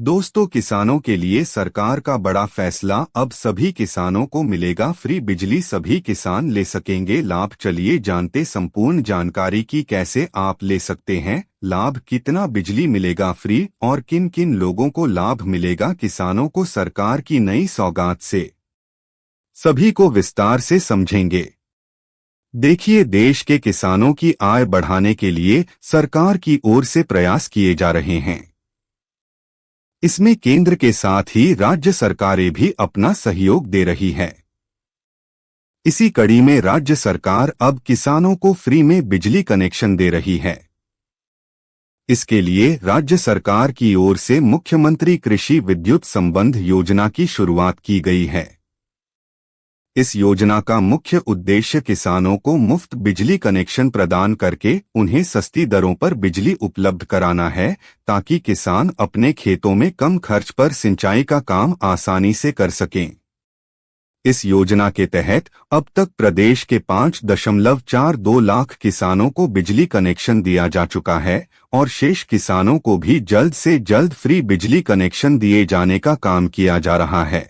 दोस्तों, किसानों के लिए सरकार का बड़ा फैसला। अब सभी किसानों को मिलेगा फ्री बिजली। सभी किसान ले सकेंगे लाभ। चलिए जानते संपूर्ण जानकारी की कैसे आप ले सकते हैं लाभ, कितना बिजली मिलेगा फ्री और किन किन लोगों को लाभ मिलेगा किसानों को सरकार की नई सौगात से। सभी को विस्तार से समझेंगे। देखिए, देश के किसानों की आय बढ़ाने के लिए सरकार की ओर से प्रयास किए जा रहे हैं। इसमें केंद्र के साथ ही राज्य सरकारें भी अपना सहयोग दे रही है। इसी कड़ी में राज्य सरकार अब किसानों को फ्री में बिजली कनेक्शन दे रही है। इसके लिए राज्य सरकार की ओर से मुख्यमंत्री कृषि विद्युत संबंध योजना की शुरुआत की गई है। इस योजना का मुख्य उद्देश्य किसानों को मुफ्त बिजली कनेक्शन प्रदान करके उन्हें सस्ती दरों पर बिजली उपलब्ध कराना है, ताकि किसान अपने खेतों में कम खर्च पर सिंचाई का काम आसानी से कर सकें। इस योजना के तहत अब तक प्रदेश के 5.42 लाख किसानों को बिजली कनेक्शन दिया जा चुका है और शेष किसानों को भी जल्द से जल्द फ्री बिजली कनेक्शन दिए जाने का काम किया जा रहा है।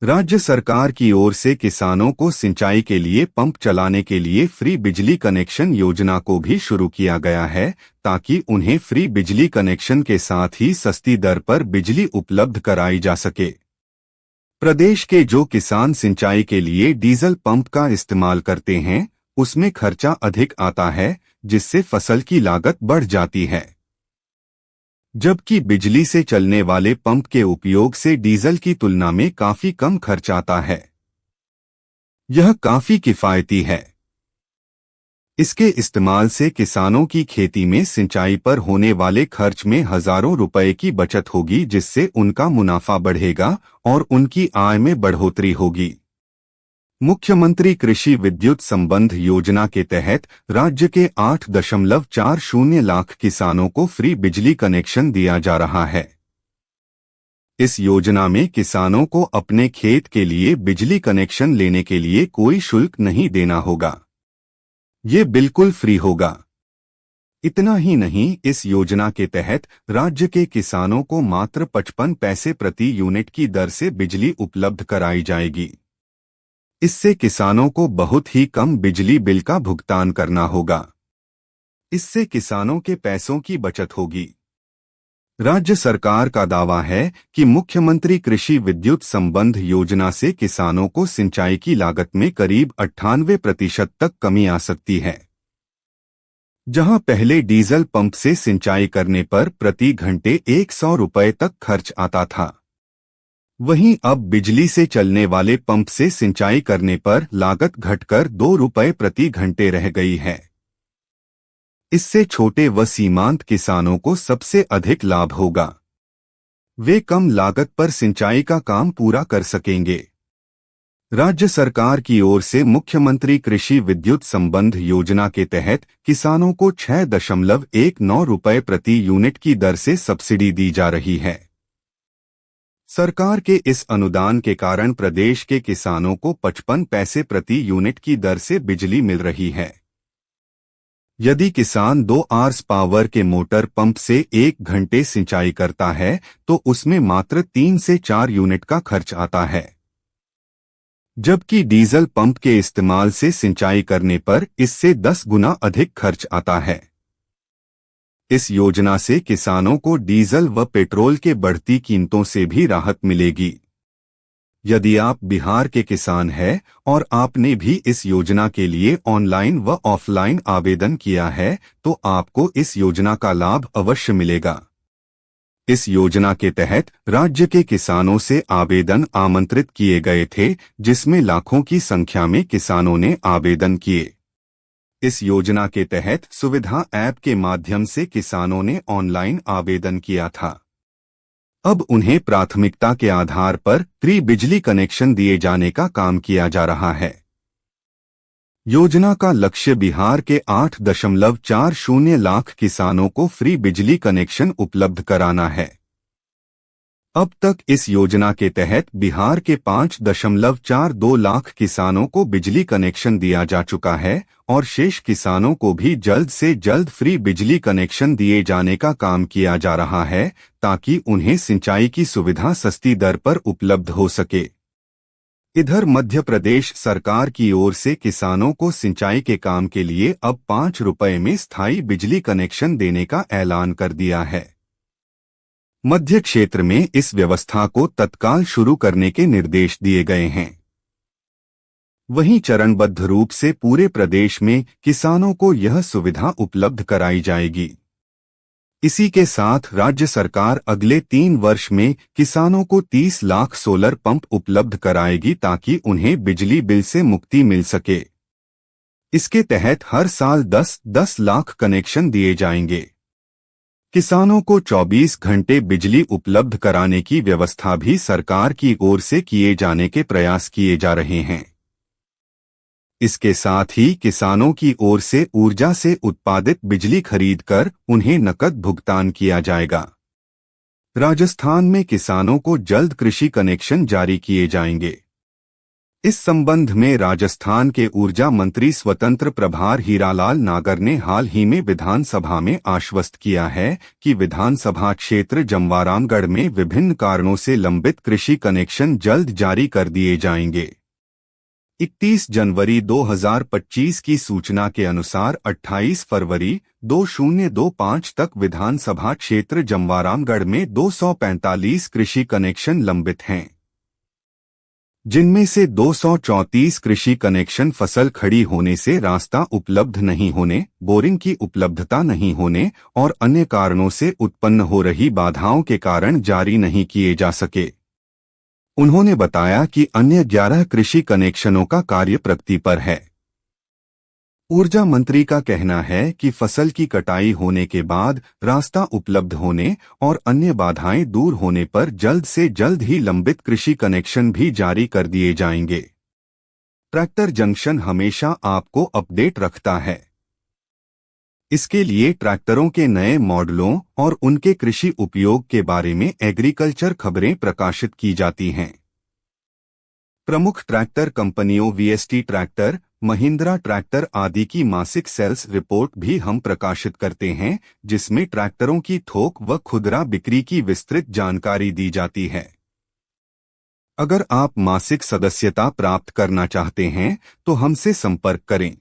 राज्य सरकार की ओर से किसानों को सिंचाई के लिए पंप चलाने के लिए फ्री बिजली कनेक्शन योजना को भी शुरू किया गया है, ताकि उन्हें फ्री बिजली कनेक्शन के साथ ही सस्ती दर पर बिजली उपलब्ध कराई जा सके। प्रदेश के जो किसान सिंचाई के लिए डीजल पंप का इस्तेमाल करते हैं, उसमें खर्चा अधिक आता है, जिससे फसल की लागत बढ़ जाती है। जबकि बिजली से चलने वाले पंप के उपयोग से डीजल की तुलना में काफी कम खर्च आता है। यह काफी किफायती है। इसके इस्तेमाल से किसानों की खेती में सिंचाई पर होने वाले खर्च में हजारों रुपए की बचत होगी, जिससे उनका मुनाफा बढ़ेगा और उनकी आय में बढ़ोतरी होगी। मुख्यमंत्री कृषि विद्युत संबंध योजना के तहत राज्य के 8.40 लाख किसानों को फ्री बिजली कनेक्शन दिया जा रहा है। इस योजना में किसानों को अपने खेत के लिए बिजली कनेक्शन लेने के लिए कोई शुल्क नहीं देना होगा। ये बिल्कुल फ्री होगा। इतना ही नहीं, इस योजना के तहत राज्य के किसानों को मात्र 55 पैसे प्रति यूनिट की दर से बिजली उपलब्ध कराई जाएगी। इससे किसानों को बहुत ही कम बिजली बिल का भुगतान करना होगा। इससे किसानों के पैसों की बचत होगी। राज्य सरकार का दावा है कि मुख्यमंत्री कृषि विद्युत संबंध योजना से किसानों को सिंचाई की लागत में करीब 98% तक कमी आ सकती है। जहां पहले डीजल पंप से सिंचाई करने पर प्रति घंटे 100 रुपए तक खर्च आता था, वहीं अब बिजली से चलने वाले पंप से सिंचाई करने पर लागत घटकर 2 रुपए प्रति घंटे रह गई है। इससे छोटे व सीमांत किसानों को सबसे अधिक लाभ होगा। वे कम लागत पर सिंचाई का काम पूरा कर सकेंगे। राज्य सरकार की ओर से मुख्यमंत्री कृषि विद्युत संबंध योजना के तहत किसानों को 6.19 रुपए प्रति यूनिट की दर से सब्सिडी दी जा रही है। सरकार के इस अनुदान के कारण प्रदेश के किसानों को 55 पैसे प्रति यूनिट की दर से बिजली मिल रही है। यदि किसान 2 आर्स पावर के मोटर पंप से 1 घंटे सिंचाई करता है, तो उसमें मात्र 3 से 4 यूनिट का खर्च आता है। जबकि डीजल पंप के इस्तेमाल से सिंचाई करने पर इससे 10 गुना अधिक खर्च आता है। इस योजना से किसानों को डीजल व पेट्रोल के बढ़ती कीमतों से भी राहत मिलेगी। यदि आप बिहार के किसान हैं और आपने भी इस योजना के लिए ऑनलाइन व ऑफलाइन आवेदन किया है, तो आपको इस योजना का लाभ अवश्य मिलेगा। इस योजना के तहत राज्य के किसानों से आवेदन आमंत्रित किए गए थे, जिसमें लाखों की संख्या में किसानों ने आवेदन किए। इस योजना के तहत सुविधा ऐप के माध्यम से किसानों ने ऑनलाइन आवेदन किया था। अब उन्हें प्राथमिकता के आधार पर फ्री बिजली कनेक्शन दिए जाने का काम किया जा रहा है। योजना का लक्ष्य बिहार के 8.40 लाख किसानों को फ्री बिजली कनेक्शन उपलब्ध कराना है। अब तक इस योजना के तहत बिहार के 5.42 लाख किसानों को बिजली कनेक्शन दिया जा चुका है और शेष किसानों को भी जल्द से जल्द फ्री बिजली कनेक्शन दिए जाने का काम किया जा रहा है ताकि उन्हें सिंचाई की सुविधा सस्ती दर पर उपलब्ध हो सके। इधर मध्य प्रदेश सरकार की ओर से किसानों को सिंचाई के काम के लिए अब 5 रुपए में स्थायी बिजली कनेक्शन देने का ऐलान कर दिया है। मध्य क्षेत्र में इस व्यवस्था को तत्काल शुरू करने के निर्देश दिए गए हैं। वहीं चरणबद्ध रूप से पूरे प्रदेश में किसानों को यह सुविधा उपलब्ध कराई जाएगी। इसी के साथ राज्य सरकार अगले 3 वर्ष में किसानों को 30 लाख सोलर पंप उपलब्ध कराएगी ताकि उन्हें बिजली बिल से मुक्ति मिल सके। इसके तहत हर साल 10-10 लाख कनेक्शन दिए जाएंगे। किसानों को 24 घंटे बिजली उपलब्ध कराने की व्यवस्था भी सरकार की ओर से किए जाने के प्रयास किए जा रहे हैं। इसके साथ ही किसानों की ओर से ऊर्जा से उत्पादित बिजली खरीदकर उन्हें नकद भुगतान किया जाएगा। राजस्थान में किसानों को जल्द कृषि कनेक्शन जारी किए जाएंगे। इस संबंध में राजस्थान के ऊर्जा मंत्री स्वतंत्र प्रभार हीरालाल नागर ने हाल ही में विधानसभा में आश्वस्त किया है कि विधानसभा क्षेत्र जमवारामगढ़ में विभिन्न कारणों से लंबित कृषि कनेक्शन जल्द जारी कर दिए जाएंगे। 31 जनवरी 2025 की सूचना के अनुसार 28 फरवरी 2025 तक विधानसभा क्षेत्र जमवारामगढ़ में 245 कृषि कनेक्शन लंबित हैं, जिनमें से 234 कृषि कनेक्शन फसल खड़ी होने से रास्ता उपलब्ध नहीं होने, बोरिंग की उपलब्धता नहीं होने और अन्य कारणों से उत्पन्न हो रही बाधाओं के कारण जारी नहीं किए जा सके। उन्होंने बताया कि अन्य 11 कृषि कनेक्शनों का कार्य प्रगति पर है। ऊर्जा मंत्री का कहना है कि फसल की कटाई होने के बाद रास्ता उपलब्ध होने और अन्य बाधाएं दूर होने पर जल्द से जल्द ही लंबित कृषि कनेक्शन भी जारी कर दिए जाएंगे। ट्रैक्टर जंक्शन हमेशा आपको अपडेट रखता है। इसके लिए ट्रैक्टरों के नए मॉडलों और उनके कृषि उपयोग के बारे में एग्रीकल्चर खबरें प्रकाशित की जाती हैं। प्रमुख ट्रैक्टर कंपनियों वीएसटी ट्रैक्टर, महिंद्रा ट्रैक्टर आदि की मासिक सेल्स रिपोर्ट भी हम प्रकाशित करते हैं, जिसमें ट्रैक्टरों की थोक व खुदरा बिक्री की विस्तृत जानकारी दी जाती है। अगर आप मासिक सदस्यता प्राप्त करना चाहते हैं तो हमसे संपर्क करें।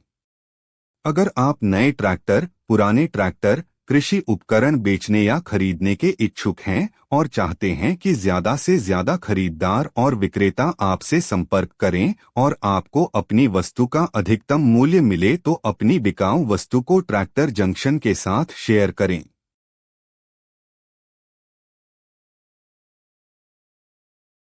अगर आप नए ट्रैक्टर, पुराने ट्रैक्टर, कृषि उपकरण बेचने या खरीदने के इच्छुक हैं और चाहते हैं कि ज्यादा से ज्यादा खरीदार और विक्रेता आपसे संपर्क करें और आपको अपनी वस्तु का अधिकतम मूल्य मिले तो अपनी बिकाऊ वस्तु को ट्रैक्टर जंक्शन के साथ शेयर करें।